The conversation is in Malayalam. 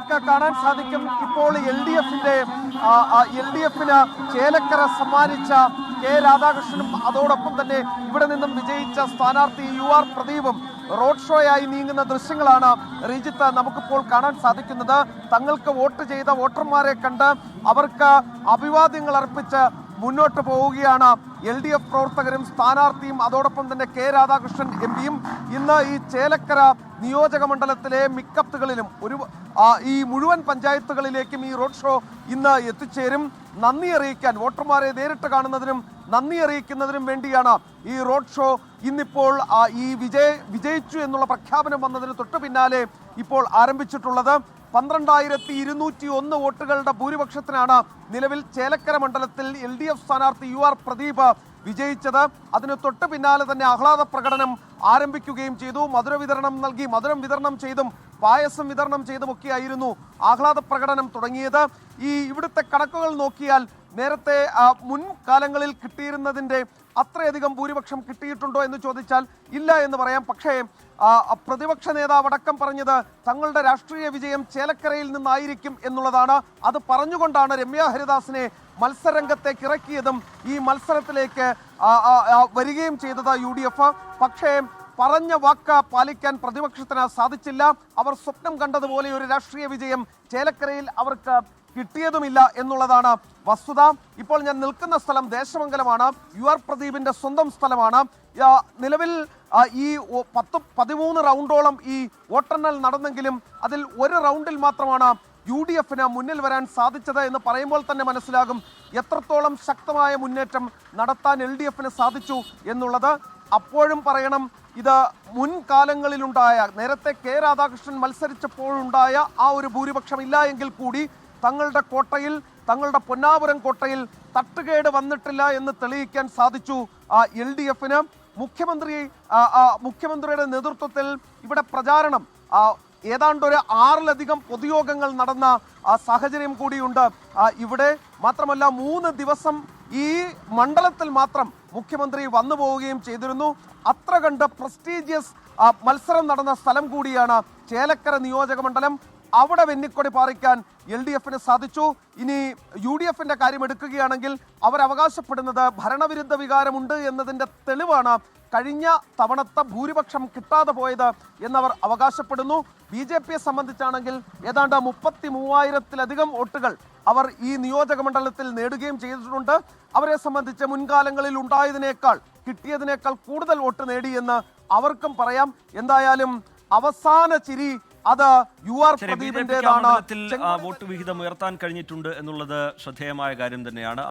നമുക്ക് കാണാൻ സാധിക്കും ഇപ്പോൾ LDF-ന് ചേലക്കര സമ്മാനിച്ച കെ രാധാകൃഷ്ണനും അതോടൊപ്പം തന്നെ ഇവിടെ നിന്നും വിജയിച്ച സ്ഥാനാർത്ഥി UR പ്രദീപും റോഡ് ഷോയായി നീങ്ങുന്ന ദൃശ്യങ്ങളാണ് റിജിത്ത് നമുക്കിപ്പോൾ കാണാൻ സാധിക്കുന്നത്. തങ്ങൾക്ക് വോട്ട് ചെയ്ത വോട്ടർമാരെ കണ്ട് അവർക്ക് അഭിവാദ്യങ്ങൾ അർപ്പിച്ച് മുന്നോട്ട് പോവുകയാണ് LDF പ്രവർത്തകരും സ്ഥാനാർത്ഥിയും അതോടൊപ്പം തന്നെ കെ രാധാകൃഷ്ണൻ MP-യും. ഇന്ന് ഈ ചേലക്കര നിയോജക മണ്ഡലത്തിലെ മിക്കത്തുകളിലും ഈ മുഴുവൻ പഞ്ചായത്തുകളിലേക്കും ഈ റോഡ് ഷോ ഇന്ന് എത്തിച്ചേരും. നന്ദി അറിയിക്കാൻ വോട്ടർമാരെ നേരിട്ട് കാണുന്നതിനും നന്ദി അറിയിക്കുന്നതിനും വേണ്ടിയാണ് ഈ റോഡ് ഷോ ഇന്നിപ്പോൾ ഈ വിജയിച്ചു എന്നുള്ള പ്രഖ്യാപനം വന്നതിന് തൊട്ടു പിന്നാലെ ഇപ്പോൾ ആരംഭിച്ചിട്ടുള്ളത്. 12,201 വോട്ടുകളുടെ ഭൂരിപക്ഷത്തിനാണ് നിലവിൽ ചേലക്കര മണ്ഡലത്തിൽ LDF സ്ഥാനാർത്ഥി UR പ്രദീപ് വിജയിച്ചത്. അതിന് തൊട്ട് പിന്നാലെ തന്നെ ആഹ്ലാദ പ്രകടനം ആരംഭിക്കുകയും ചെയ്തു. മധുരം വിതരണം ചെയ്തും പായസം വിതരണം ചെയ്തുമൊക്കെയായിരുന്നു ആഹ്ലാദ പ്രകടനം തുടങ്ങിയത്. ഇവിടുത്തെ കണക്കുകൾ നോക്കിയാൽ നേരത്തെ മുൻകാലങ്ങളിൽ കിട്ടിയിരുന്നതിൻ്റെ അത്രയധികം ഭൂരിപക്ഷം കിട്ടിയിട്ടുണ്ടോ എന്ന് ചോദിച്ചാൽ ഇല്ല എന്ന് പറയാം. പക്ഷേ പ്രതിപക്ഷ നേതാവ് അടക്കം പറഞ്ഞത് തങ്ങളുടെ രാഷ്ട്രീയ വിജയം ചേലക്കരയിൽ നിന്നായിരിക്കും എന്നുള്ളതാണ്. അത് പറഞ്ഞുകൊണ്ടാണ് രമ്യ ഹരിദാസിനെ മത്സരരംഗത്തേക്ക് ഇറക്കിയതും ഈ മത്സരത്തിലേക്ക് വരികയും ചെയ്തത് UDF. പക്ഷേ പറഞ്ഞ വാക്ക് പാലിക്കാൻ പ്രതിപക്ഷത്തിന് സാധിച്ചില്ല. അവർ സ്വപ്നം കണ്ടതുപോലെ ഒരു രാഷ്ട്രീയ വിജയം ചേലക്കരയിൽ അവർക്ക് കിട്ടിയതുമില്ല എന്നുള്ളതാണ് വസ്തുത. ഇപ്പോൾ ഞാൻ നിൽക്കുന്ന സ്ഥലം ദേശമംഗലമാണ്. UR പ്രദീപിന്റെ സ്വന്തം സ്ഥലമാണ്. നിലവിൽ ഈ 13 റൗണ്ടോളം ഈ വോട്ടെണ്ണൽ നടന്നെങ്കിലും അതിൽ ഒരു റൗണ്ടിൽ മാത്രമാണ് UDF-ന് മുന്നിൽ വരാൻ സാധിച്ചത് എന്ന് പറയുമ്പോൾ തന്നെ മനസ്സിലാകും എത്രത്തോളം ശക്തമായ മുന്നേറ്റം നടത്താൻ LDF-ന് സാധിച്ചു എന്നുള്ളത്. അപ്പോഴും പറയണം, ഇത് മുൻകാലങ്ങളിലുണ്ടായ നേരത്തെ കെ രാധാകൃഷ്ണൻ മത്സരിച്ചപ്പോഴുണ്ടായ ആ ഒരു ഭൂരിപക്ഷം ഇല്ല എങ്കിൽ കൂടി തങ്ങളുടെ കോട്ടയിൽ, തങ്ങളുടെ പൊന്നാപുരം കോട്ടയിൽ തട്ടുകേട് വന്നിട്ടില്ല എന്ന് തെളിയിക്കാൻ സാധിച്ചു LDF-ന്. മുഖ്യമന്ത്രിയുടെ നേതൃത്വത്തിൽ ഇവിടെ പ്രചാരണം ഏതാണ്ട് ഒരു 6ലധികം പൊതുയോഗങ്ങൾ നടന്ന സാഹചര്യം കൂടിയുണ്ട് ഇവിടെ. മാത്രമല്ല 3 ദിവസം ഈ മണ്ഡലത്തിൽ മാത്രം മുഖ്യമന്ത്രി വന്നു പോവുകയും ചെയ്തിരുന്നു. അത്ര കണ്ട് പ്രസ്റ്റീജിയസ് മത്സരം നടന്ന സ്ഥലം കൂടിയാണ് ചേലക്കര നിയോജക മണ്ഡലം. അവിടെ വെന്നിക്കൊടി പാറിക്കാൻ LDF-ന് സാധിച്ചു. ഇനി UDF-ന്റെ കാര്യം എടുക്കുകയാണെങ്കിൽ അവരവകാശപ്പെടുന്നത് ഭരണവിരുദ്ധ വികാരമുണ്ട് എന്നതിൻ്റെ തെളിവാണ് കഴിഞ്ഞ തവണത്തെ ഭൂരിപക്ഷം കിട്ടാതെ പോയത് എന്നവർ അവകാശപ്പെടുന്നു. BJP-യെ സംബന്ധിച്ചാണെങ്കിൽ ഏതാണ്ട് 33,000-ലധികം വോട്ടുകൾ അവർ ഈ നിയോജക മണ്ഡലത്തിൽ നേടുകയും ചെയ്തിട്ടുണ്ട്. അവരെ സംബന്ധിച്ച് മുൻകാലങ്ങളിൽ ഉണ്ടായതിനേക്കാൾ കിട്ടിയതിനേക്കാൾ കൂടുതൽ വോട്ട് നേടിയെന്ന് അവർക്കും പറയാം. എന്തായാലും അവസാന ചിരി അത് UR പ്രദീപിന്റേതാണ്. വോട്ട് വിഹിതം ഉയർത്താൻ കഴിഞ്ഞിട്ടുണ്ട് എന്നുള്ളത് ശ്രദ്ധേയമായ കാര്യം തന്നെയാണ്.